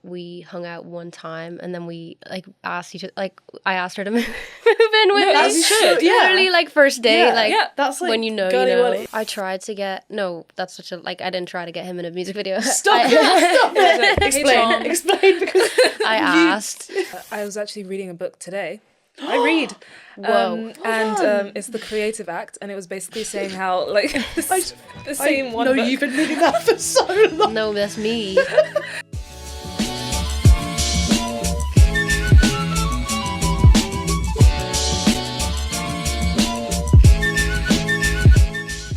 we hung out one time and then we like asked each other, like I asked her to move in with me. As you should. Literally like first day, that's like when you know, girly willy. I tried to get, that's such a, like I didn't try to get him in a music video. Stop it. Explain because I asked. I was actually reading a book today. I read. Whoa. It's The Creative Act, and it was basically saying how, like, the same one. No, you've been reading that for so long. No, that's me.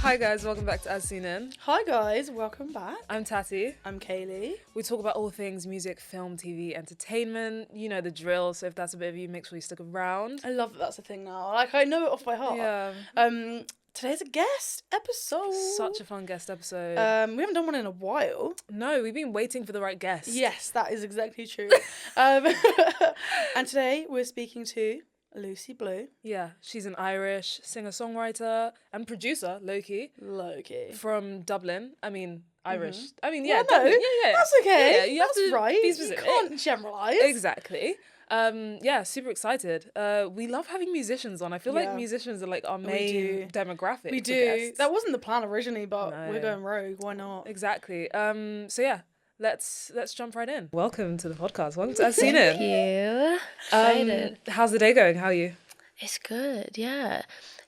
Hi guys, welcome back to As Seen In. Hi guys, welcome back. I'm Tati. I'm Kaylee. We talk about all things music, film, TV, entertainment. You know the drill, so if that's a bit of you, make sure you stick around. I love that that's a thing now. Like, I know it off by heart. Yeah. Today's a guest episode. Such a fun guest episode. We haven't done one in a while. No, we've been waiting for the right guest. Yes, that is exactly true. And today we're speaking to Lucy Blue. Yeah, she's an Irish singer-songwriter and producer, low-key. Low-key. From Dublin. I mean, Irish. Mm-hmm. I mean, yeah, well, Dublin. No, yeah. That's okay. Yeah, you have that's to right. be specific. You can't generalise. Exactly. Yeah, super excited. We love having musicians on. I feel like musicians are like our main demographic. We for do. Guests. That wasn't the plan originally, but No. we're going rogue. Why not? Exactly. So yeah, let's jump right in. Welcome to the podcast. Welcome to As Seen In. Thank you. Excited. How's the day going? How are you? It's good, yeah.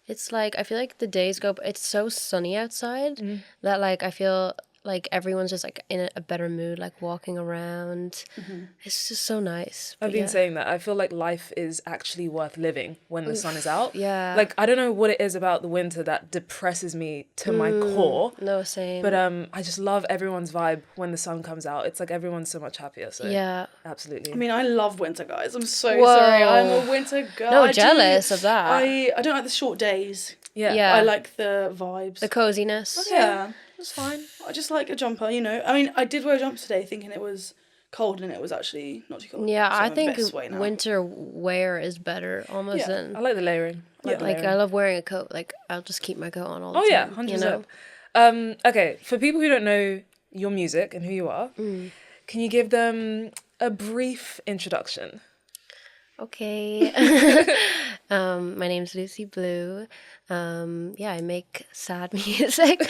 It's like, I feel like the days go, it's so sunny outside that like I feel like everyone's just like in a better mood, like walking around. Mm-hmm. It's just so nice. I've been saying that. I feel like life is actually worth living when the sun is out. Yeah. Like, I don't know what it is about the winter that depresses me to my core. No, same. But I just love everyone's vibe when the sun comes out. It's like everyone's so much happier. So yeah. Absolutely. I mean, I love winter, guys. I'm so Whoa. sorry. I'm a winter girl. No, jealous of that. I don't like the short days. Yeah. I like the vibes. The coziness. Yeah. It's fine. I just like a jumper, you know. I mean, I did wear a jumper today thinking it was cold and it was actually not too cold. Yeah, so I I'm think a bit sway now. winter wear is better almost than... I like the layering. I love wearing a coat. Like, I'll just keep my coat on all the time. Yeah, 100%. You know? Okay, for people who don't know your music and who you are, can you give them a brief introduction? Okay. My name's Lucy Blue. I make sad music.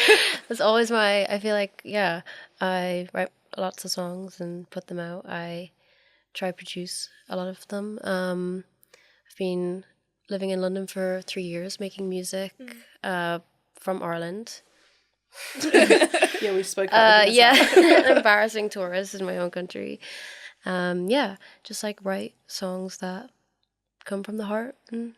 That's always I feel like, I write lots of songs and put them out. I try to produce a lot of them. I've been living in London for 3 years, making music from Ireland. Yeah, we spoke about it. Embarrassing tourist in my own country. Just like write songs that come from the heart and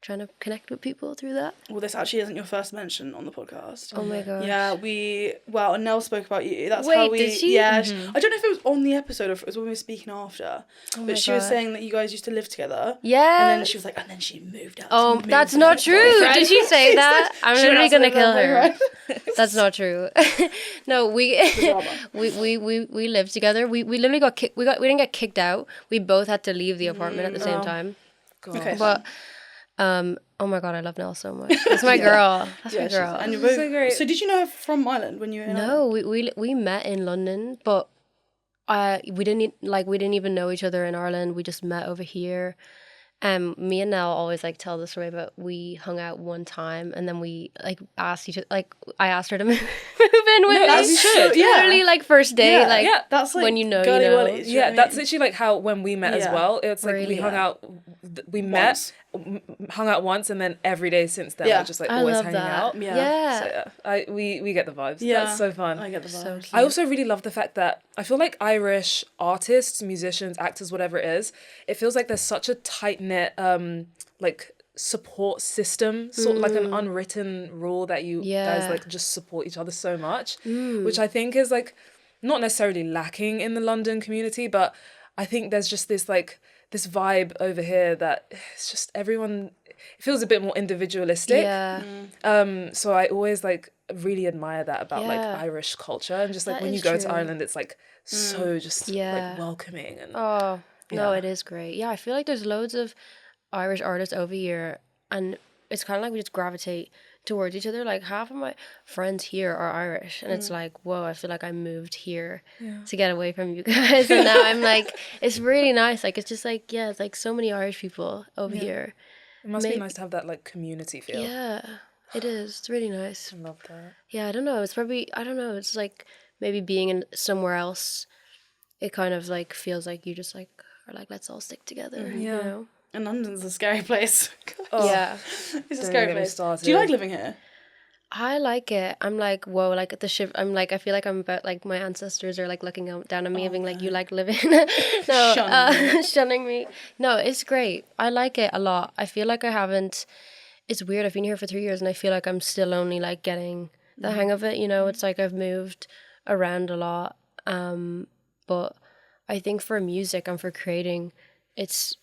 trying to connect with people through that. Well, this actually isn't your first mention on the podcast. Oh my gosh. Yeah, Nell spoke about you. That's Wait, how we... did she? Yeah, I don't know if it was on the episode or if it was when we were speaking after. Oh but she was saying that you guys used to live together. Yeah. And then she was like, and then she moved out. Oh, that's not true. Did she say that? I'm literally gonna kill her. That's not true. No, we lived together. We literally got kicked. We didn't get kicked out. We both had to leave the apartment at the same time. God. Okay. But oh my god, I love Nell so much. That's my girl. That's my girl. And you're both, so great. So did you know her from Ireland when you were in Ireland? No, we met in London, but we didn't even know each other in Ireland. We just met over here. Me and Nell always like tell the story about we hung out one time and then we like asked each other, like I asked her to move in with me. As you should. Literally like first day, that's like when you know, girly you know. willies, you know what I That's mean? literally like how when we met as well. It's like Really? we hung out, we met, hung out once, and then every day since then we're just like I always love hanging that. out. Yeah. So we get the vibes. Yeah. That's so fun. I get the So vibe. cute. I also really love the fact that I feel like Irish artists, musicians, actors, whatever it is, it feels like there's such a tight-knit like support system, sort of like an unwritten rule that you guys like just support each other so much, which I think is like not necessarily lacking in the London community, but I think there's just this like this vibe over here that it's just everyone, it feels a bit more individualistic. So I always like really admire that about like Irish culture, and just like That when you is go to true. Ireland, it's like so just like welcoming and Oh no, it is great. Yeah, I feel like there's loads of Irish artists over here, and it's kind of like we just gravitate towards each other. Like half of my friends here are Irish, and it's like, whoa, I feel like I moved here to get away from you guys, and now I'm like, it's really nice. Like it's just like, yeah, it's like so many Irish people over here. It must be nice to have that like community feel. Yeah, it is. It's really nice. I love that. Yeah, I don't know. It's probably, I don't know. It's like maybe being in somewhere else, it kind of like feels like you just like are like, let's all stick together. You Yeah. know? And London's a scary place. Yeah. It's a Don't scary get me place. started. Do you like living here? I like it. I'm like, whoa, like at the shift. I'm like, I feel like I'm about like my ancestors are like looking down on me and being like, you like living? No, Shunning shunning me. No, it's great. I like it a lot. I feel like I haven't. It's weird. I've been here for 3 years and I feel like I'm still only like getting the hang of it. You know, it's like I've moved around a lot. But I think for music and for creating, it's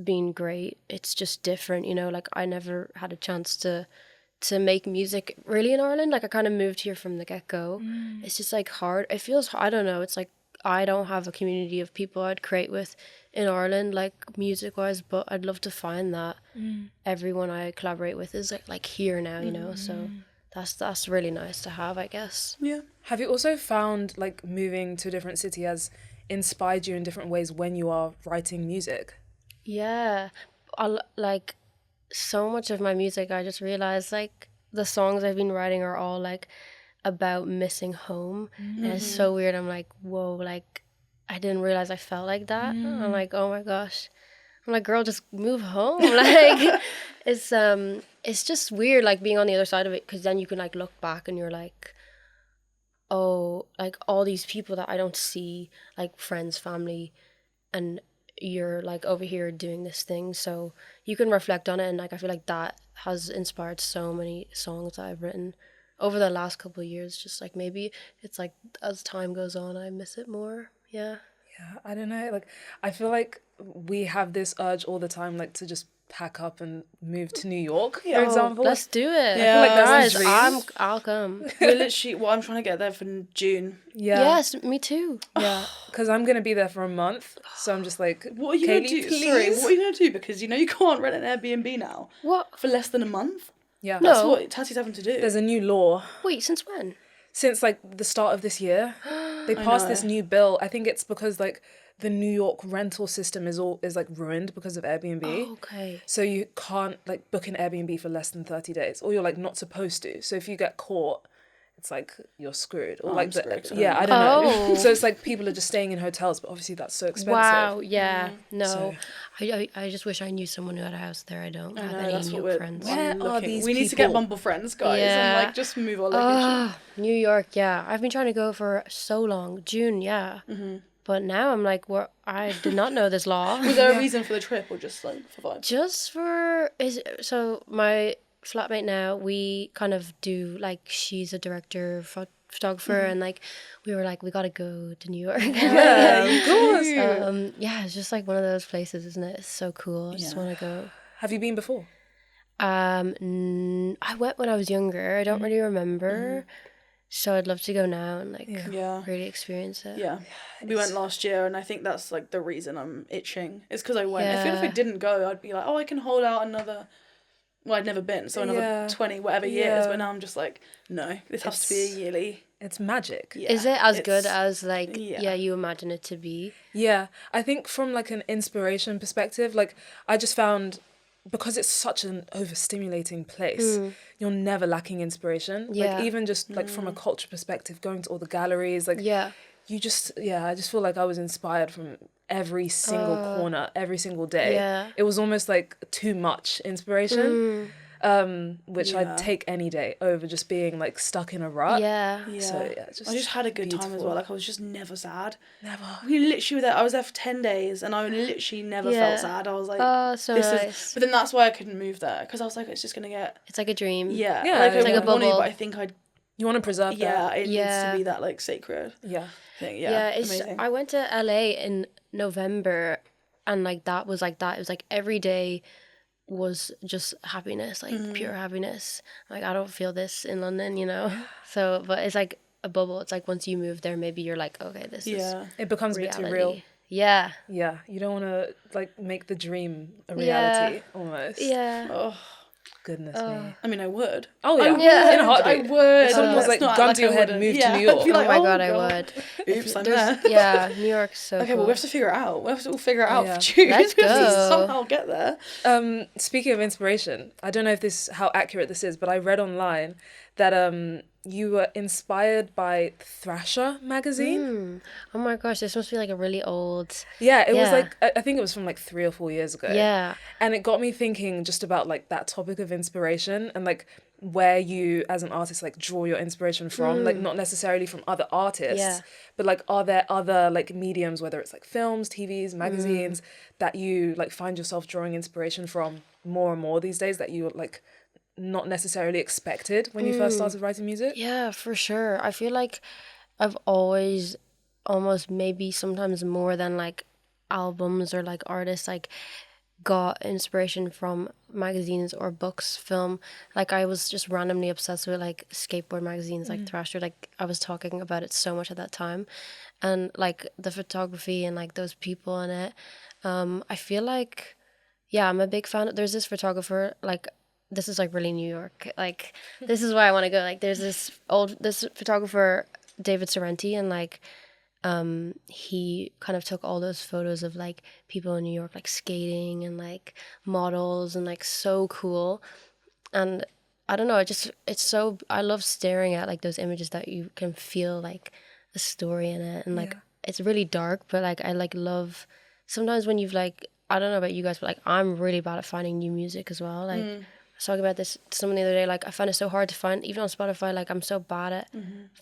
been great. It's just different. You know, like I never had a chance to make music really in Ireland. Like I kind of moved here from the get-go. It's just like hard. It feels, I don't know, it's like I don't have a community of people I'd create with in Ireland, like music wise, but I'd love to find that everyone I collaborate with is like here now, you know. So that's really nice to have, I guess. Yeah. Have you also found like moving to a different city has inspired you in different ways when you are writing music? Yeah, like so much of my music, I just realized like the songs I've been writing are all like about missing home. And it's so weird. I'm like, whoa, like I didn't realize I felt like that. I'm like, oh my gosh. I'm like, girl, just move home. Like it's just weird like being on the other side of it, because then you can like look back and you're like, oh, like all these people that I don't see, like friends, family, and you're like over here doing this thing, so you can reflect on it. And like I feel like that has inspired so many songs that I've written over the last couple of years. Just like maybe it's like as time goes on I miss it more. Yeah. Yeah, I don't know. Like, I feel like we have this urge all the time, like to just pack up and move to New York, for example. Let's do it. Yeah. like that's Guys, a dream. I'll come. We're literally, well, I'm trying to get there for June. Yeah. Yes, me too. Yeah. Because I'm going to be there for a month. So I'm just like, What are you going Kaylee, to do? please? Sorry, what are you going to do? Because you know you can't rent an Airbnb now What? for less than a month. Yeah. No. That's what Tassie's having to do. There's a new law. Wait, since when? Since like the start of this year, they passed this new bill. I think it's because like the New York rental system is like ruined because of Airbnb. Oh, okay. So you can't like book an Airbnb for less than 30 days, or you're like not supposed to. So if you get caught, it's like you're screwed. Or like I'm screwed, yeah, I don't know. Oh. So it's like people are just staying in hotels, but obviously that's so expensive. Wow, yeah. No. So- I just wish I knew someone who had a house there. I don't have know, any that's New what York we're- friends. Where I'm are looking. these We need to get people? Bumble friends, guys, Yeah. and like just move our location. Ah, New York, yeah. I've been trying to go for so long. June, yeah. But now I'm like, I did not know this law. Was there a reason for the trip, or just like for vibes? Just for so my flatmate now, we kind of do like, she's a director, photographer, and like we were like, we gotta go to New York. Yeah, of course. Yeah, it's just like one of those places, isn't it? It's so cool. I just Yeah. want to go. Have you been before? I went when I was younger. I don't really remember. So I'd love to go now and like Yeah. really experience it. Yeah, we went last year, and I think that's like the reason I'm itching. It's because I went. I feel if I Yeah. didn't go, I'd be like, oh, I can hold out another. Well, I'd never been, so another Yeah. 20 whatever years. Yeah. But now I'm just like, no, this has to be a yearly. It's magic. Yeah, Is it as good it's- as like yeah. you imagine it to be? Yeah, I think from like an inspiration perspective, like I just found, because it's such an overstimulating place, you're never lacking inspiration. Yeah. Like even just like from a culture perspective, going to all the galleries, like Yeah. you just, I just feel like I was inspired from every single corner, every single day. Yeah. It was almost like too much inspiration, which Yeah. I'd take any day over just being like stuck in a rut. Yeah. Yeah. So, yeah, I just had a good time as beautiful. well. Like I was just never sad. Never. We literally were there. I was there for 10 days, and I literally never Yeah. felt sad. I was like, Oh, so this nice. is. But then that's why I couldn't move there, because I was like, it's just gonna get. It's like a dream. Yeah. Yeah, Like it's I like a would want to, bubble. but I think I'd. You want to preserve Yeah, that. it needs Yeah. to be that like sacred Yeah. thing. Yeah, Yeah. it's amazing. I went to LA in November, and like that was like that. It was like every day was just happiness, like pure happiness. Like I don't feel this in London, you know. So, but it's like a bubble. It's like once you move there, maybe you're like, okay, this Yeah. It becomes is a bit reality. too real. Yeah. Yeah, you don't want to like make the dream a Yeah. reality almost. Yeah. Oh, Goodness me. I mean, I would. Oh yeah, Yeah. in a heartbeat. I would. If someone was Let's like, not act gun like to your I head, wouldn't. move to Yeah. New York. I'd be like, Oh my oh god, I God. would. Oops, I'm There's there. yeah, New York's so Okay, cool. well, we have to figure it out. We have to all figure it out yeah. for June. Let's We have to go. somehow get there. Speaking of inspiration, I don't know if this how accurate this is, but I read online that you were inspired by Thrasher magazine. Oh my gosh, this must be like a really old. Yeah, it was Yeah. like I think it was from like 3 or 4 years ago. Yeah. And it got me thinking just about like that topic of inspiration and like where you as an artist like draw your inspiration from, like not necessarily from other artists, Yeah. but like are there other like mediums, whether it's like films, TVs, magazines, that you like find yourself drawing inspiration from more and more these days that you like not necessarily expected when you first started writing music? Yeah, for sure. I feel like I've always almost maybe sometimes more than like albums or like artists like got inspiration from magazines or books, film. Like I was just randomly obsessed with like skateboard magazines like Thrasher. Like I was talking about it so much at that time. And like the photography and like those people in it. I feel like yeah, I'm a big fan. There's this photographer, like, this is like really New York. Like, this is where I want to go. Like, there's this photographer, David Sorrenti, and like, he kind of took all those photos of like people in New York, like skating and like models and like so cool. And I don't know, I love staring at like those images that you can feel like a story in it. And like, it's really dark, but like, I like love, sometimes when you've like, I don't know about you guys, but like I'm really bad at finding new music as well. Like I was talking about this to someone the other day. Like I find it so hard to find, even on Spotify. Like I'm so bad at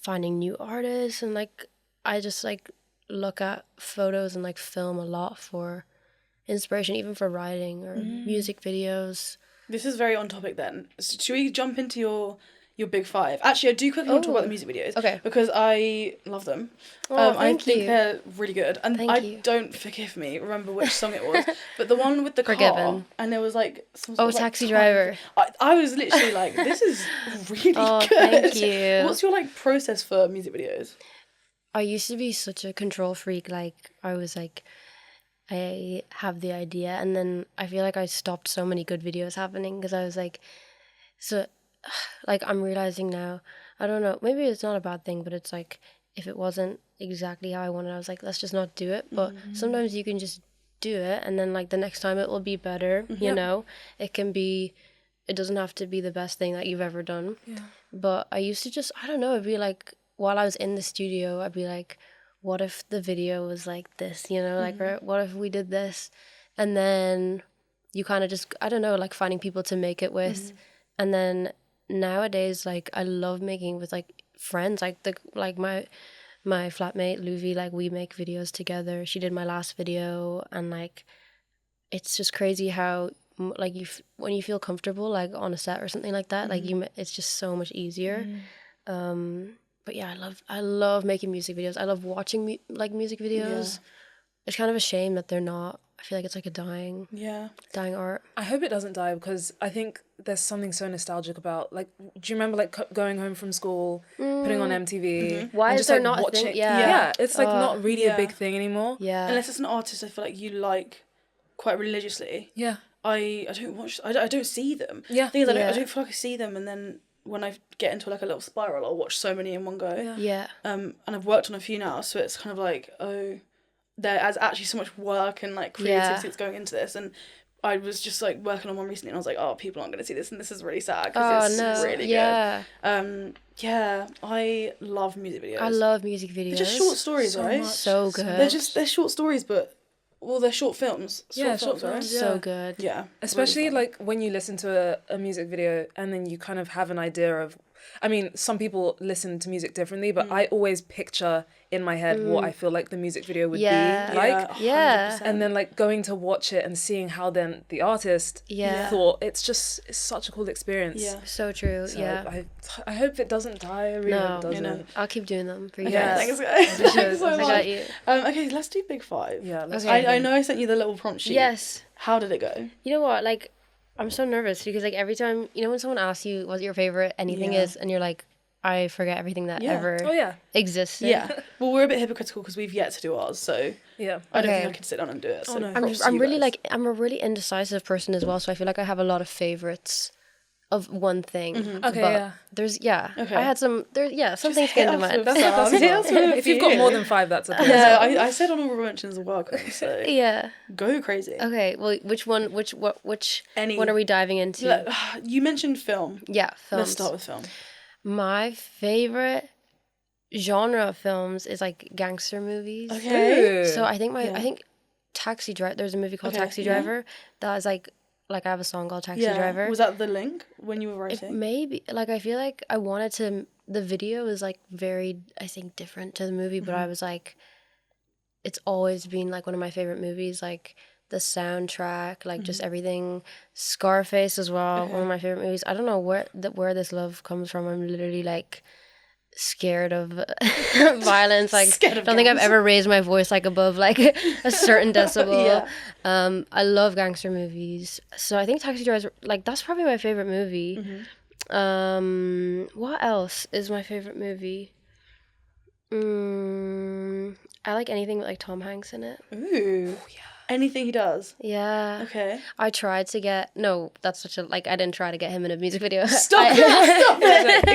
finding new artists, and like I just like look at photos and like film a lot for inspiration, even for writing or music videos. This is very on topic then. Should we jump into your big five? Actually, I do quickly want to talk about the music videos. Okay. Because I love them. Oh, I thank think you. they're really good. And Thank I you. don't, forgive me, remember which song it was. But the one with the car. Forgiven. And there was like some Oh, sort of, like, Taxi time- Driver. I was literally like, this is really Oh, good. thank you. What's your like process for music videos? I used to be such a control freak. Like I was like, I have the idea, and then I feel like I stopped so many good videos happening because I was like, so, like I'm realizing now, I don't know, maybe it's not a bad thing, but it's like if it wasn't exactly how I wanted, I was like, let's just not do it. But sometimes you can just do it, and then like the next time it will be better. You know, it can be. It doesn't have to be the best thing that you've ever done. Yeah. But I used to just, I don't know, it'd be like while I was in the studio, I'd be like, what if the video was like this, you know, like, or what if we did this? And then you kind of just, I don't know, like finding people to make it with. And then nowadays, like, I love making with like friends, like my flatmate, Luvi, like we make videos together. She did my last video, and like, it's just crazy how like when you feel comfortable, like on a set or something like that, like it's just so much easier. But yeah, I love making music videos. I love watching like music videos. It's kind of a shame that they're not. I feel like it's like a dying art. I hope it doesn't die, because I think there's something so nostalgic about, like, do you remember like going home from school, putting on MTV? Why and is just, there like, not a watching? thing? Yeah. It's like not really yeah. a big thing anymore. Yeah. Unless it's an artist I feel like you like quite religiously. Yeah. I don't watch, I don't see them. Yeah. Thing is, I Yeah. don't feel like I see them, and then when I get into like a little spiral, I'll watch so many in one go. Yeah. And I've worked on a few now, so it's kind of like, oh, there's actually so much work and like creativity that's going into this. And I was just like working on one recently, and I was like, oh, people aren't going to see this, and this is really sad because it's really Yeah. good. Yeah, I love music videos. I love music videos. They're just short stories, right? So good. They're short stories, but they're short films. Short films, right? films, So good. Yeah, Especially really fun. like when you listen to a music video and then you kind of have an idea of, I mean, some people listen to music differently, but I always picture in my head what I feel like the music video would Yeah. be like. Yeah. 100%. And then like going to watch it and seeing how then the artist Yeah. thought, it's such a cool experience. Yeah. So true. So yeah. I hope it doesn't die. I really No. hope it doesn't. You know. I'll keep doing them for you Okay, guys. thanks guys. Thanks so I got much. you. Okay, let's do big five. Yeah, let's Okay. I know I sent you the little prompt sheet. Yes. How did it go? You know what? Like, I'm so nervous because like every time, you know, when someone asks you what your favorite anything Yeah. is, and you're like, I forget everything that Yeah. ever Oh yeah. existed. Yeah. Well, we're a bit hypocritical because we've yet to do ours, so Yeah. I don't Okay. think I can sit down and do it. So no. I'm props to I'm you really guys. like I'm a really indecisive person as well, so I feel like I have a lot of favorites of one thing. Okay, but yeah. there's Okay. I had some some things hit came to us mind. with some. Hit us with a If you've got few. more than 5, that's okay. Yeah, I said honorable mentions are welcome, so Yeah. go crazy. Okay. Well, which one Any. one are we diving into? You mentioned film. Yeah, films. Let's start with film. My favorite genre of films is like gangster movies. Okay. So I think Yeah. I think Taxi Driver. There's a movie called Okay, Taxi yeah. Driver that is like I have a song called Taxi Yeah. Driver. Was that the link when you were writing? Maybe like I feel like I wanted to. The video is like very I think different to the movie, but I was like, it's always been like one of my favorite movies. Like the soundtrack, like just everything. Scarface as well, one of my favorite movies. I don't know where this love comes from. I'm literally like scared of violence. Like Scared of don't think I've gangs. ever raised my voice like above like a certain decibel. Yeah. I love gangster movies. So I think Taxi Driver like that's probably my favorite movie. What else is my favorite movie? I like anything with like Tom Hanks in it. Ooh. Anything he does. Yeah. Okay. I tried to get that's such a I didn't try to get him in a music video. Stop it!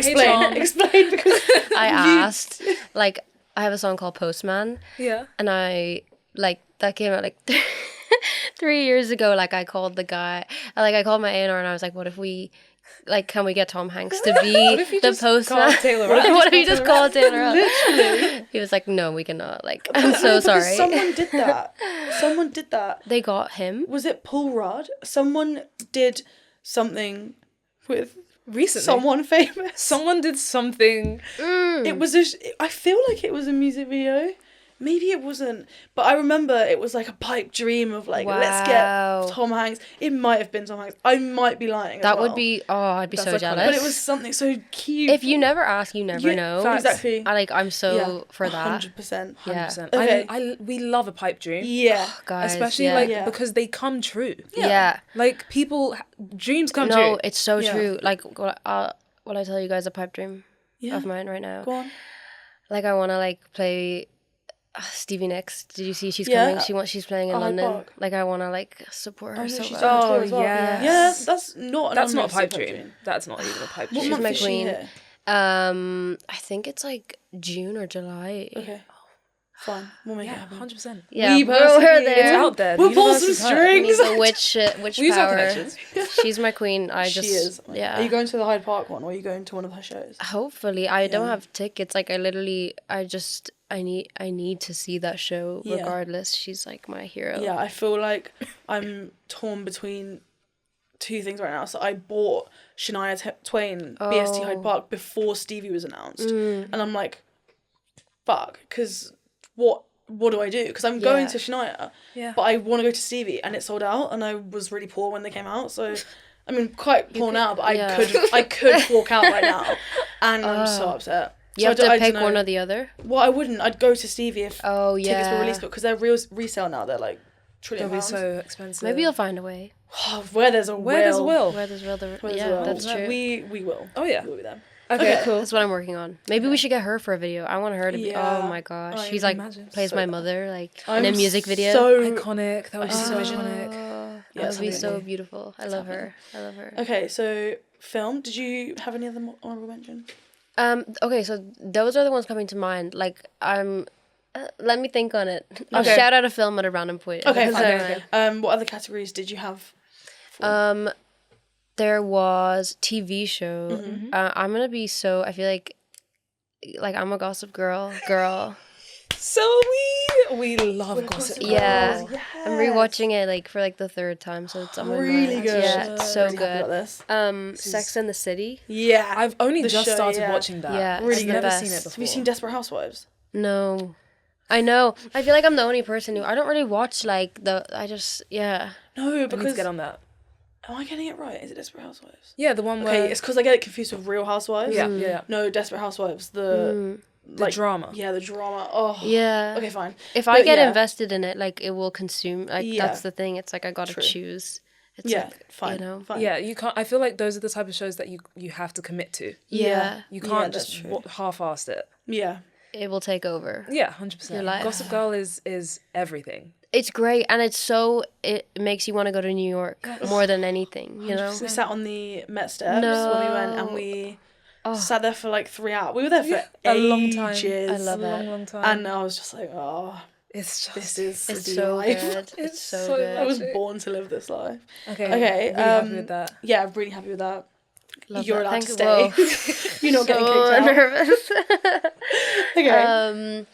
Explain because I asked like I have a song called Postman Yeah. and I like that came out like 3 years ago. Like I called the guy, I called my A&R and I was like, what if we like can we get Tom Hanks to be the postman? called Taylor Rush? What if you just called Taylor Rush? He was like, no, we cannot. Like I'm so because sorry. someone did that. Someone did that. They got him. Was it Paul Rudd? Someone did something with Recently. someone famous. Someone did something. It was I feel like it was a music video. Maybe it wasn't, but I remember it was like a pipe dream of like, let's Wow. get Tom Hanks. It might have been Tom Hanks. I might be lying. That as would well. be I'd be so That's iconic. jealous. But it was something so cute. if you never ask, you never know. facts. Exactly. I'm so for that. 100%. Yeah. 100%. Okay. We love a pipe dream. Yeah. Guys, Especially yeah. like Yeah. because they come true. Yeah. Like dreams come No, true. it's so Yeah. true. Like will I tell you guys a pipe dream Yeah. of mine right now? Go on. Like I want to like play Stevie Nicks. Did you see she's Yeah. coming? She's playing in Hyde London. Park. Like I want to like support her I know so she's bad. on Oh, tour as well. yes. Yeah, that's not That's not a unrealistic pipe dream. That's not even a pipe What dream. month my is she queen. here? I think it's like June or July. Okay. Fine. We'll make it Yeah, happen. 100%. Yeah, We we're personally- there. It's out there. We'll The pull some universe is heard. We strings. need the witch We use our power. connections. She's my queen. She is. Yeah. Are you going to the Hyde Park one or are you going to one of her shows? Hopefully, I don't Yeah. have tickets. Like I need to see that show Yeah. regardless. She's like my hero. Yeah, I feel like I'm torn between two things right now. So I bought Shania Twain BST Hyde Park before Stevie was announced. And I'm like, fuck, because what do I do? Because I'm going Yeah. to Shania, Yeah. but I want to go to Stevie and it sold out and I was really poor when they came out. So, I mean, quite poor now, but yeah. I could walk out right now and I'm so upset. You So have I to don't pick know. one or the other. Well, I wouldn't. I'd go to Stevie if Oh tickets were yeah. released, but because they're resale now, they're like trillion They'll be pounds. so expensive. Maybe you'll find a way. Where there's a Where there's a will. Where there's real, Where there's yeah, a will. that's true. We will. Oh, yeah. We'll be there. Okay, Okay. cool. That's what I'm working on. Maybe we should get her for a video. I want her to be. Yeah. Oh my gosh, I she's like imagine. plays So my bad. mother like I'm in a music video. So Iconic. That would be I so see the iconic. Yeah, That would be it's so happening. beautiful. I love her. I love her. okay. So film. Did you have any other honorable mention? Okay, so those are the ones coming to mind. Like let me think on it. I'll Okay. shout out a film at a random point. Okay, Is fine. that right? What other categories did you have? There was TV show. Mm-hmm. I'm gonna be so. I feel like I'm a Gossip Girl. So we love Gossip Girl. Yeah. Yes. I'm rewatching it like for like the third time, so it's on my Really mind. good. Yeah, it's so Really happy about good. this. Sex and the City. Yeah, I've only The just show, started yeah. watching that. Yeah, Really it's I've the never best. seen it before. Have you seen Desperate Housewives? No, I know. I feel like I'm the only person who I don't really watch like I just No, I need because to get on that. am I getting it right? Is it Desperate Housewives? Yeah, the one where Okay, it's because I get it confused with Real Housewives. yeah. No, Desperate Housewives. The drama. Yeah, the drama. Oh. yeah. Okay, fine. If I But get yeah. invested in it, like it will consume. Like Yeah. that's the thing. It's like I gotta True. choose. It's Yeah, like, fine. You know. Fine. Yeah, you can't. I feel like those are the type of shows that you have to commit to. Yeah. You Yeah, can't that's just true. half-assed it. Yeah. It will take over. Yeah, 100%. Your life. Gossip Girl is everything. It's great, and it makes you want to go to New York more than anything, you know? We sat on the Met steps when we went, and we sat there for like 3 hours. We were there for a long time. ages. I love a it. long time. And I was just like, oh, It's just It's so good. It's so good. I was born to live this life. Okay. Okay. Really happy with that. Yeah, I'm really happy with that. Love You're that. allowed to Whoa. stay. You're not getting So kicked out. nervous. Okay.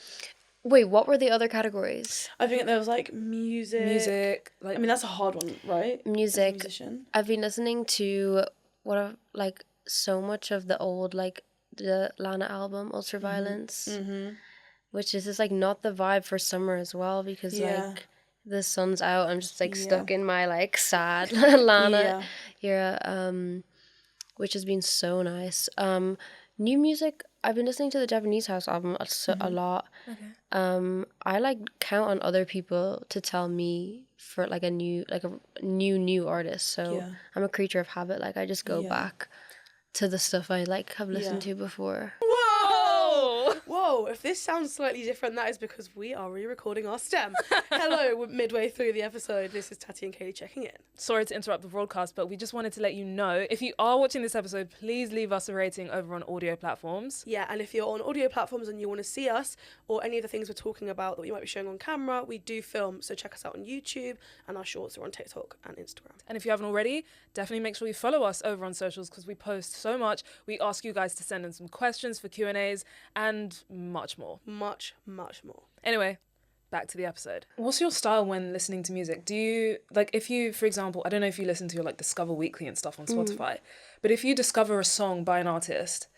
Wait, what were the other categories? I think there was like music. Like I mean, that's a hard one, right? As a Music. musician. I've been listening to like so much of the old like the Lana album Ultraviolence, which is just like not the vibe for summer as well because like the sun's out. I'm just like stuck in my like sad Lana era, which has been so nice. New music. I've been listening to the Japanese House album a lot. Okay. I like count on other people to tell me for like a new artist. So I'm a creature of habit. Like I just go back to the stuff I like have listened to before. Whoa, if this sounds slightly different, that is because we are re-recording our stem. Hello, we're midway through the episode. This is Tati and Kaylee checking in. Sorry to interrupt the broadcast, but we just wanted to let you know, if you are watching this episode, please leave us a rating over on audio platforms. Yeah, and if you're on audio platforms and you want to see us or any of the things we're talking about that we might be showing on camera, we do film, so check us out on YouTube, and our shorts are on TikTok and Instagram. And if you haven't already, definitely make sure you follow us over on socials because we post so much. We ask you guys to send in some questions for Q&As and much more. Much, much more. Anyway, back to the episode. What's your style when listening to music? Do you, like, if you, for example, I don't know if you listen to your, like, Discover Weekly and stuff on Spotify, but if you discover a song by an artist,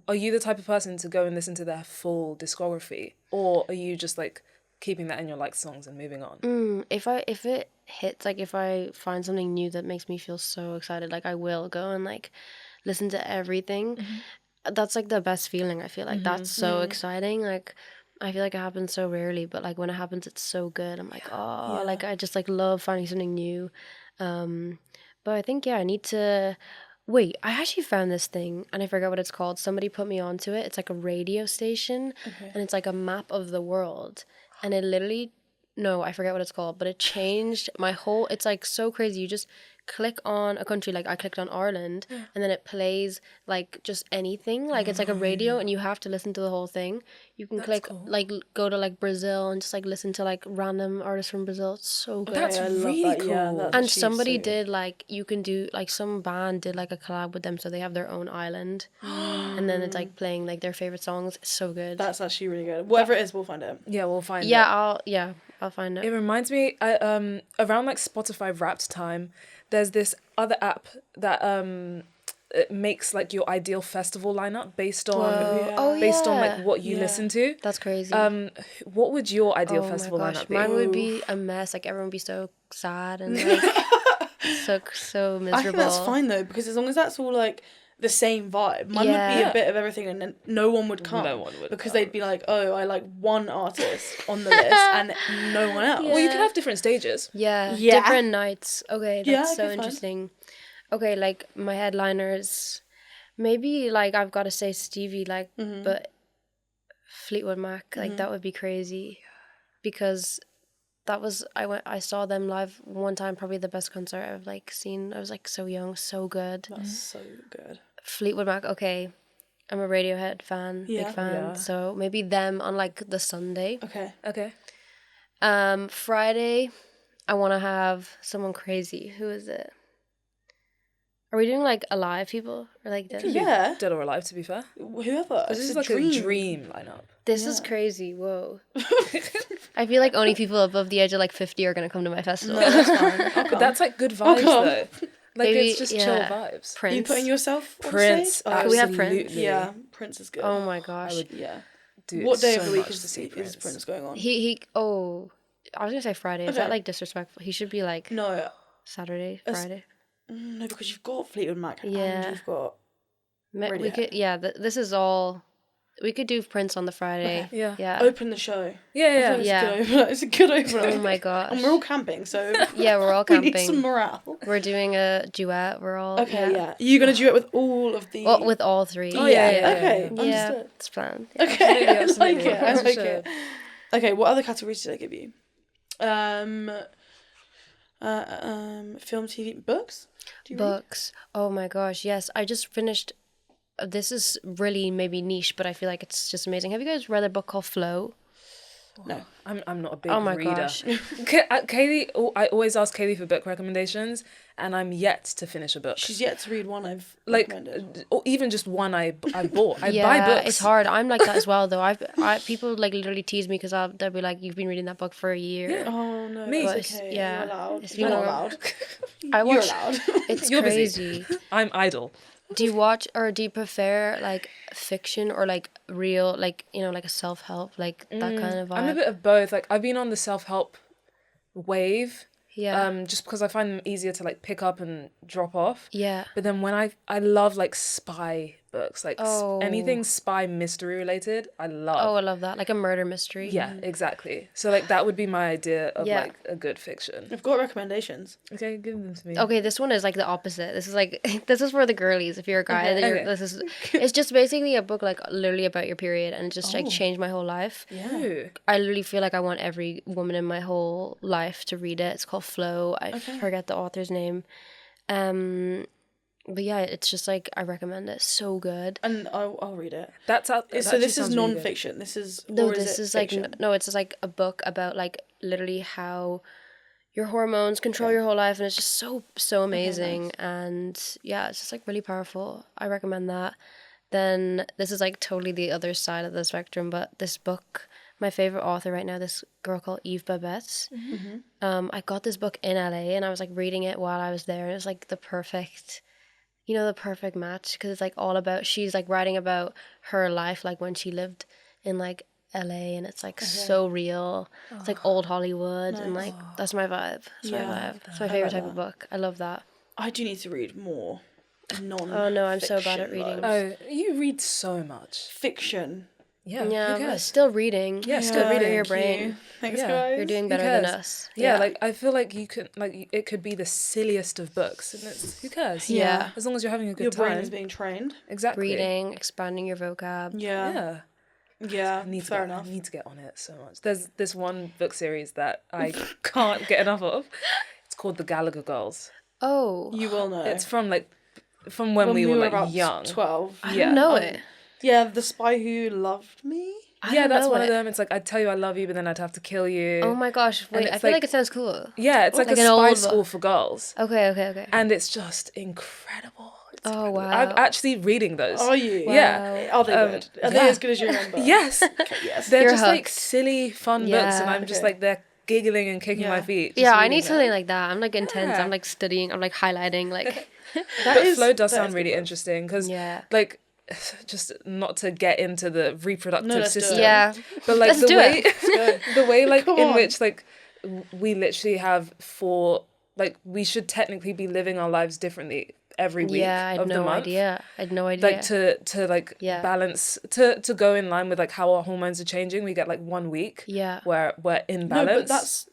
are you the type of person to go and listen to their full discography? Or are you just, like, keeping that in your liked songs and moving on? If it hits, like if I find something new that makes me feel so excited, like I will go and like listen to everything. That's like the best feeling. I feel like that's so exciting. Like I feel like it happens so rarely, but like when it happens, it's so good. I'm like, like I just like love finding something new. But I think I need to. Wait, I actually found this thing and I forgot what it's called. Somebody put me onto it. It's like a radio station and it's like a map of the world. And it literally, no, I forget what it's called, but it changed my whole, it's like so crazy. You just click on a country, like I clicked on Ireland, and then it plays like just anything. Like it's like a radio and you have to listen to the whole thing. You can click, like go to like Brazil and just like listen to like random artists from Brazil. It's so good. That's really cool. Yeah, that's And actually somebody so did like, you can do like some band did like a collab with them, so they have their own island. And then it's like playing like their favorite songs. It's so good. That's actually really good. Whatever it is, we'll find it. Yeah, we'll find it. I'll find it. It reminds me, around like Spotify Wrapped time, there's this other app that it makes like your ideal festival lineup based on based on like what you listen to. That's crazy. What would your ideal Oh festival my gosh, lineup be? mine would be a mess. Like everyone would be so sad and like so miserable. I think that's fine though, because as long as that's all like the same vibe, mine would be a bit of everything, and then no one would come. No one would because come. they'd be like, oh, I like one artist on the list and no one else. Well, you could have different stages. Yeah, Yeah. different nights. Okay, that's so okay, fine. interesting. Okay, like my headliners, maybe like I've got to say Stevie, like, but Fleetwood Mac, like that would be crazy, because that was I saw them live one time, probably the best concert I've like seen. I was like so young, so good. That's so good. Fleetwood Mac, okay. I'm a Radiohead fan, big fan. Yeah. So maybe them on like the Sunday. Okay. Friday, I want to have someone crazy. Who is it? Are we doing like alive people or like dead? Yeah. Dead or alive, to be fair. Whoever. This It's is a like dream. a dream lineup. This is crazy. Whoa. I feel like only people above the age of like 50 are going to come to my festival. No, that's fine. But that's like good vibes come. though. Like Maybe, it's just chill vibes. Prince. Are you putting yourself on Prince, stage? Can we have Prince? absolutely. Yeah, Prince is good. Oh my gosh. Yeah. Do What day so of the week much is to see Prince going on? He oh, I was going to say Friday. Is Okay. that like disrespectful? He should be like No, Saturday, Friday. no, because you've got Fleetwood Mac Yeah. and you've got We Radiohead. could, this is all, we could do Prince on the Friday. Okay. Yeah. Yeah. open the show. Yeah. It's a good opener. Oh my gosh. And we're all camping, so Yeah, we're all we need camping. some morale. We're doing a duet. We're all Okay, yeah. Are you going to do it with all of the... Well, with all three. Oh, yeah. Okay, Yeah, understood. it's planned. Okay, I like absolutely. it. I like Understood. it. Okay, what other categories did I give you? Film, TV, books. Do you read? Books. Oh my gosh, yes. I just finished. This is really maybe niche, but I feel like it's just amazing. Have you guys read a book called Flow? No. I'm not a big Oh my reader. gosh. Kaylee, I always ask Kaylee for book recommendations, and I'm yet to finish a book. She's yet to read one I've like, recommended. or even just one I bought. I Yeah, buy books. it's hard. I'm like that as well, though. I people like literally tease me because they'll be like, "You've been reading that book for a year." Oh no, Me. it's But okay. yeah, You're allowed. it's You're not more- allowed. I You're watch. allowed. It's You're busy. crazy. I'm idle. Do you watch or do you prefer like fiction or like real, like like a self-help, like that kind of vibe? I'm a bit of both. Like I've been on the self-help wave. Yeah. Just because I find them easier to like pick up and drop off. Yeah. But then when I love like spy books, like anything spy mystery related, I love. Oh, I love that. Like a murder mystery. Yeah, exactly. So like that would be my idea of Yeah. like a good fiction. I've got recommendations. Okay, give them to me. Okay, this one is like the opposite. This is like this is for the girlies. If you're a guy, then Okay. this is. It's just basically a book like literally about your period, and it just like changed my whole life. Yeah. I literally feel like I want every woman in my whole life to read it. It's called Flow. I forget the author's name. But yeah, it's just like I recommend it. So good. And I'll read it. That's out. So this is non-fiction. This is No, or this it is like fiction? no, it's just like a book about like literally how your hormones control your whole life, and it's just so amazing. And yeah, it's just like really powerful. I recommend that. Then this is like totally the other side of the spectrum, but this book, my favorite author right now, this girl called Eve Babette. I got this book in LA, and I was like reading it while I was there, and it's like the perfect match, because it's like all about, she's like writing about her life like when she lived in like LA, and it's like so real. It's like old Hollywood, and like that's my vibe. That's my vibe. It's my favorite type of book. I love that. I do need to read more non. Oh no, I'm so bad at reading. vibes. Oh, you read so much. Fiction. Yeah. Yeah, who but cares? still reading. Yeah, still yeah, reading your Thank brain. you. Thanks, Yeah. guys. You're doing Who better than cares? us. Yeah, like I feel like you could like it could be the silliest of books, and it's who cares? Yeah. As long as you're having a good Your time. brain is being trained. Exactly. reading, expanding your vocab. Yeah. Yeah. Yeah. I need to Fair get, enough. I need to get on it so much. There's this one book series that I can't get enough of. It's called The Gallagher Girls. Oh, You will know. It's from when we were like about young. 12. I yeah. don't know it. Yeah, The Spy Who Loved Me. I Yeah, don't that's know one it. of them. It's like I'd tell you I love you, but then I'd have to kill you. Oh my gosh! Wait, it's I feel like like- it sounds cool. Yeah, it's like Like a an spy old school for girls, Okay. and it's just incredible. It's Oh, incredible. wow. I'm actually reading those. Are you? Yeah. Are they good? Are they yeah. as good as you remember? Yes. Okay, yes. They're You're just like hooked. silly, fun books, and Yeah. I'm just Okay. like they're giggling and kicking Yeah. my feet. just Yeah, I reading need them. something like that. I'm like intense. Yeah. I'm like studying. I'm like highlighting. Like But Flow does sound really good. interesting because, Yeah. like, just not to get into the reproductive No, let's do it. system. yeah. But like Let's the do way, it. the way like Come in on. which like we literally have we should technically be living our lives differently every week Yeah, I had of the no month. idea. I had no idea. Like to like Yeah. balance to go in line with like how our hormones are changing. We get like 1 week Yeah. where we're in No, balance. but that's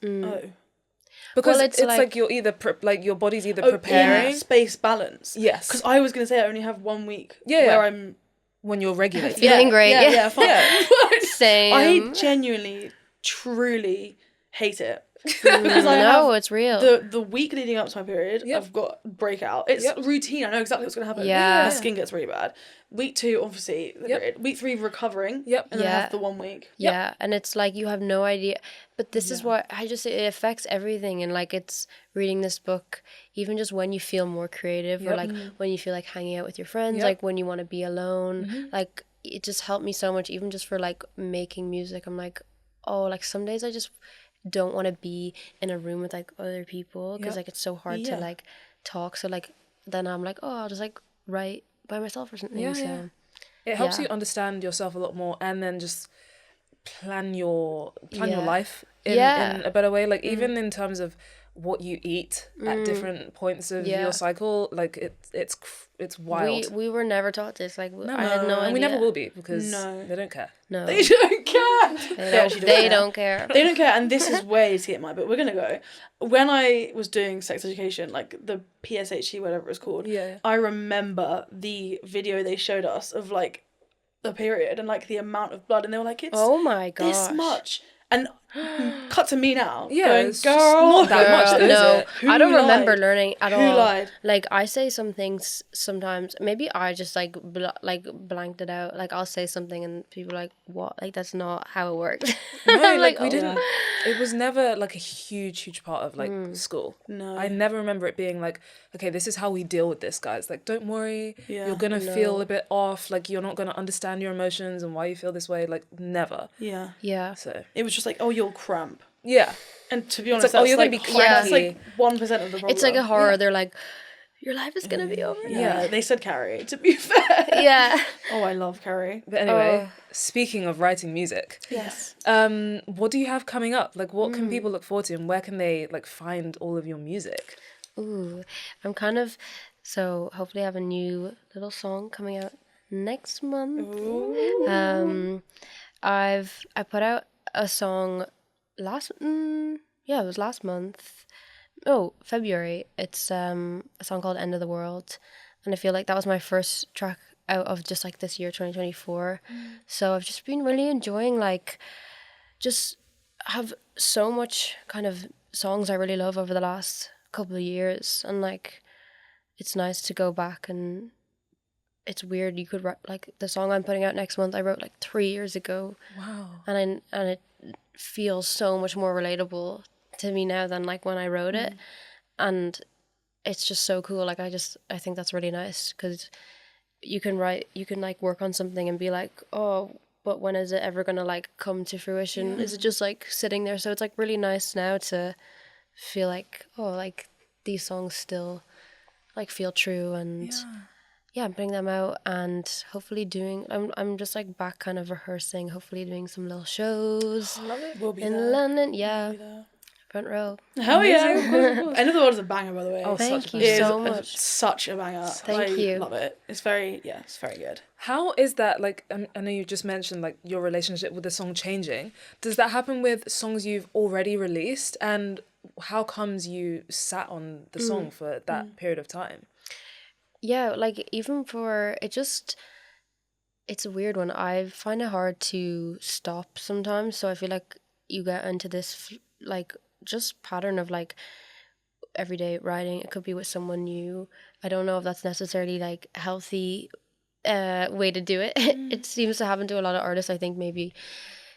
because Well, it's it's like, like- you're either like your body's either oh, preparing in space balance. Yes. Because I was gonna say I only have 1 week. Yeah, Where yeah. I'm when you're regulating. Feeling great, Yeah, yeah. fine. Yeah. Same. I genuinely, truly hate it. Because I no, have it's real. the week leading up to my period, Yep. I've got breakout. It's Yep. routine. I know exactly what's gonna happen. Yeah. My skin gets really bad. Week 2, obviously, the Yep. period. Week 3, recovering. Yep. And then I Yeah. have the 1 week. Yeah, and it's like you have no idea. But this is what I just, it affects everything. And like it's reading this book, even just when you feel more creative or Yep. like when you feel like hanging out with your friends, Yep. like when you want to be alone, like it just helped me so much, even just for like making music. I'm like, oh, like some days I just don't want to be in a room with like other people because Yep. like it's so hard Yeah. to like talk. So like then I'm like, oh, I'll just like write by myself or something. Yeah, so yeah. It helps Yeah. you understand yourself a lot more, and then just plan your Yeah. life in a better way. Like even in terms of what you eat at different points of Yeah. your cycle, like it's wild. we were never taught this. Like I had no idea. and we never will be because No. they don't care. No, They don't care. they don't care. They don't care, and this is way to get mine, but we're gonna go. When I was doing sex education, like the PSHE, whatever it's called, Yeah. I remember the video they showed us of like the period and like the amount of blood, and they were like, it's Oh my gosh. this much. And Cut to me now. Yeah, going, it's just girl. not that much, though, is no, it? Who I don't remember lied? learning at Who all. lied? Like I say some things sometimes. Maybe I just like blanked it out. Like I'll say something and people are like, "What? Like that's not how it works." No, I'm like we "Oh." didn't. It was never like a huge part of like school. No. I never remember it being like, okay, this is how we deal with this, guys. Like, don't worry, Yeah. you're gonna No. feel a bit off. Like, you're not gonna understand your emotions and why you feel this way. Like, never. Yeah. Yeah. So It was just like, oh, you'll cramp. yeah, And to be honest, like, oh, that's you're gonna like, be that's cranky. like 1% of the problem. It's like a horror. Yeah. They're like, "Your life is gonna be over." now." Yeah, they said Carrie, to be fair. Yeah. Oh, I love Carrie. But anyway, speaking of writing music, Yes. what do you have coming up? Like, what can people look forward to, and where can they like find all of your music? Ooh, I'm kind of so hopefully I have a new little song coming out next month. I put out a song it was last month. Oh, February. It's a song called End of the World, and I feel like that was my first track out of just like this year 2024. So I've just been really enjoying like just have so much kind of songs I really love over the last couple of years, and like it's nice to go back. And it's weird, you could write like the song I'm putting out next month I wrote like 3 years ago. Wow. And it feels so much more relatable to me now than like when I wrote it. And it's just so cool. Like I think that's really nice, because you can like work on something and be like, oh, but when is it ever gonna like come to fruition? Is it just like sitting there? So it's like really nice now to feel like, oh, like these songs still like feel true. And yeah, I'm putting them out, and hopefully I'm just like back kind of rehearsing, hopefully doing some little shows We'll be in there. London. We'll Yeah, be there. front row. Hell yeah. Of course. End of the World is a banger, by the way. Oh, Thank such a you It is so much. such a banger. Thank I you. love it. It's very good. How is that, like, I know you just mentioned, like, your relationship with the song changing. Does that happen with songs you've already released? And how comes you sat on the song for that period of time? Yeah, like even for it's a weird one. I find it hard to stop sometimes. So I feel like you get into this like just pattern of like everyday writing. It could be with someone new. I don't know if that's necessarily like healthy way to do it. It seems to happen to a lot of artists. I think maybe,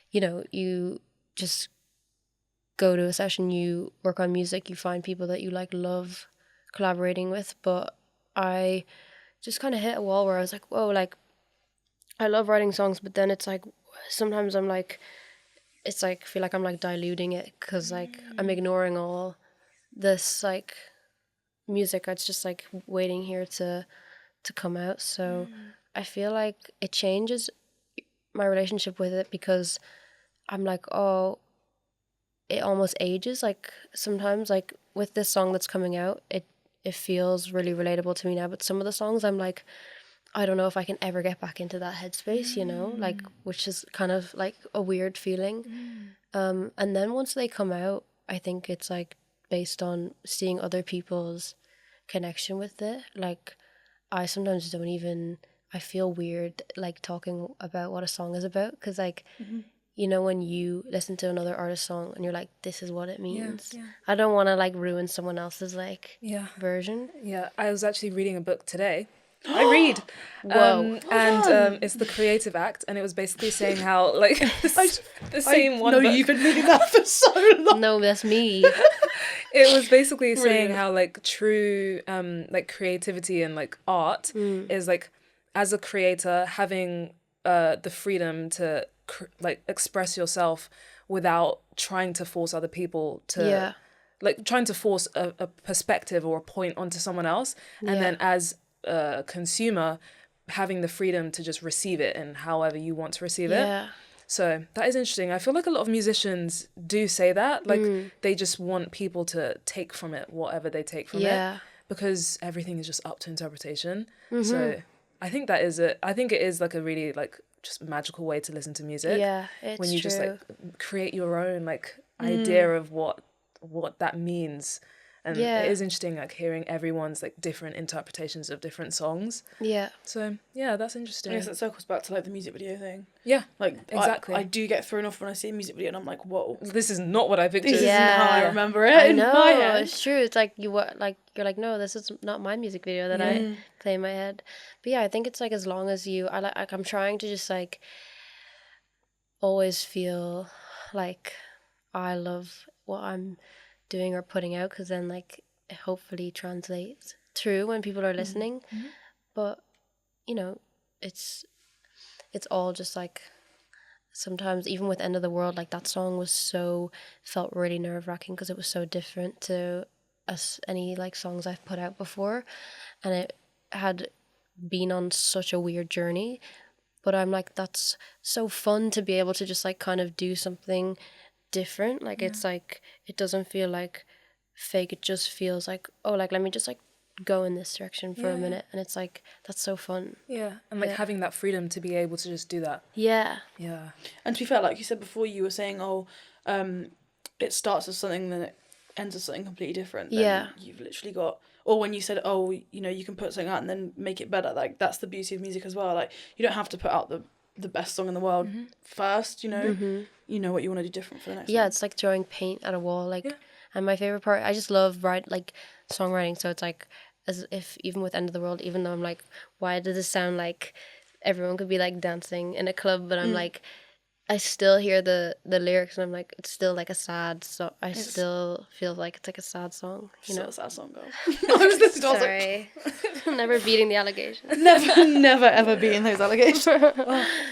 you just go to a session, you work on music, you find people that you like love collaborating with. But I just kind of hit a wall where I was like, whoa, like I love writing songs, but then it's like sometimes I'm like, it's like feel like I'm like diluting it, because like I'm ignoring all this like music. It's just like waiting here to come out. So I feel like it changes my relationship with it, because I'm like, oh, it almost ages. Like sometimes like with this song that's coming out, it feels really relatable to me now, but some of the songs I'm like, I don't know if I can ever get back into that headspace, like, which is kind of like a weird feeling. And then once they come out, I think it's like based on seeing other people's connection with it. Like I sometimes I feel weird like talking about what a song is about, because like when you listen to another artist's song and you're like, this is what it means. Yeah. I don't want to like ruin someone else's like Yeah. version. Yeah, I was actually reading a book today. I read. Whoa. It's The Creative Act, and it was basically saying how, like, the same one book. You've been reading that for so long. No, that's me. It was basically saying Brilliant. how, like, true, like, creativity and, like, art is, like, as a creator, having the freedom to, like, express yourself without trying to force other people to, like, trying to force a perspective or a point onto someone else. And then as a consumer, having the freedom to just receive it in however you want to receive it. So that is interesting. I feel like a lot of musicians do say that, like they just want people to take from it whatever they take from it, because everything is just up to interpretation. So I think it is like a really like just magical way to listen to music. Yeah, it's when you true. just like create your own like idea of what that means. And Yeah. it is interesting, like, hearing everyone's, like, different interpretations of different songs. Yeah. So, yeah, that's I interesting. guess it circles back to like the music video thing. Yeah, Like exactly. I do get thrown off when I see a music video and I'm like, whoa, This is not what I pictured. this Yeah. isn't how I remember it I in know, my head. it's true. It's like you're like, no, this is not my music video that I play in my head. But yeah, I think it's like as long as you, I'm trying to just like always feel like I love what I'm doing or putting out, because then like it hopefully translates through when people are listening. But you know, it's all just like, sometimes even with End of the World, like that song felt really nerve-wracking because it was so different to any like songs I've put out before, and it had been on such a weird journey. But I'm like, that's so fun to be able to just like kind of do something different. Like it's like, it doesn't feel like fake, it just feels like, oh, like let me just like go in this direction for a minute, and it's like, that's so fun. Yeah, and like having that freedom to be able to just do that. Yeah. And to be fair, like you said before, you were saying, it starts as something, then it ends as something completely different. Then you've literally got, or when you said, oh, you know, you can put something out and then make it better. Like that's the beauty of music as well. Like you don't have to put out the best song in the world first. You know, you know what you want to do different for the next one. Yeah, it's like throwing paint at a wall. Like, and my favorite part, I just love songwriting. So it's like, as if even with End of the World, even though I'm like, why does this sound like everyone could be like dancing in a club? But I'm like, I still hear the lyrics and I'm like, it's still like a sad song. I still feel like it's like a sad song, you know? Still a sad song, girl. I was listening to it, I was like, Sorry. Never beating the allegations. never ever beating those allegations.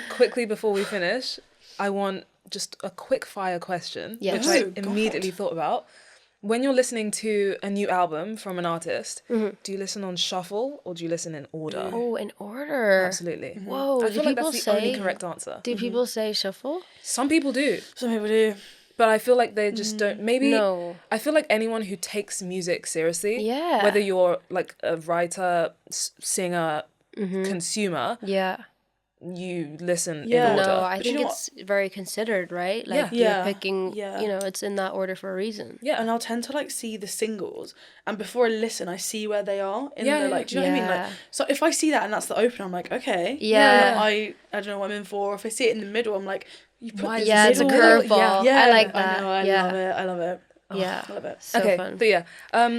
Quickly before we finish, I want just a quick fire question, which I immediately thought about. When you're listening to a new album from an artist, do you listen on shuffle or do you listen in order? Oh, in order. Absolutely. Whoa, I feel like that's the say, only correct answer. Do people say shuffle? Some people do. Some people do. But I feel like they just don't. Maybe. No. I feel like anyone who takes music seriously, Yeah. whether you're like a writer, singer, consumer, you listen in order. No, I But you think know it's very considered, right? Like Yeah. you're picking, Yeah. you know, it's in that order for a reason. Yeah, and I'll tend to like see the singles, and before I listen, I see where they are in Yeah, the like. Do you know what I mean? yeah. Like, so if I see that and that's the opener, I'm like, okay, Yeah. I don't know what I'm in for. Or if I see it in the middle, I'm like, you put Why the is Yeah, it's a middle- curveball. Yeah, I like that. I know, I Yeah. love it. I love it. Yeah. I love it. So Okay, fun. but yeah,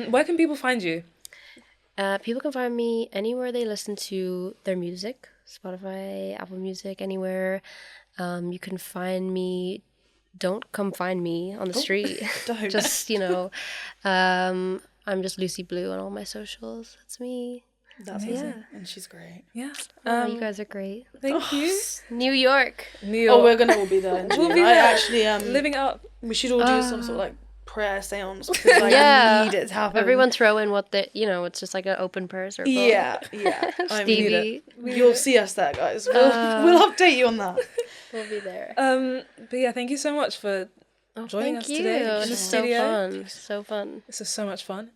where can people find you? People can find me anywhere they listen to their music. Spotify, Apple Music, anywhere. You can find me. Don't come find me on the street. Don't. Just, you know, I'm just Lucy Blue on all my socials. That's me. That's amazing, and she's great. Yeah. Oh, you guys are great. Thank you. New York. New York. Oh, we're gonna all be there. In June. be I there. actually living up. We should all do some sort of like prayer seance because like, Yeah. I need it to happen. Everyone throw in what they, you know, it's just like an open prayer circle. Yeah. I mean, Stevie. you'll see us there, guys. We'll update you on that. We'll be there. But yeah, thank you so much for joining us today in This the is so studio. fun. So fun. This is so much fun.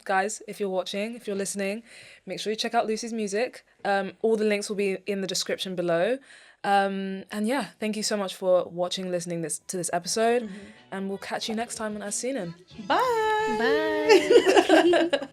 Guys, if you're watching, if you're listening, make sure you check out Lucy's music. All the links will be in the description below. And yeah, thank you so much for watching, listening to this episode. And we'll catch you next time on As Seen In. Bye. Bye.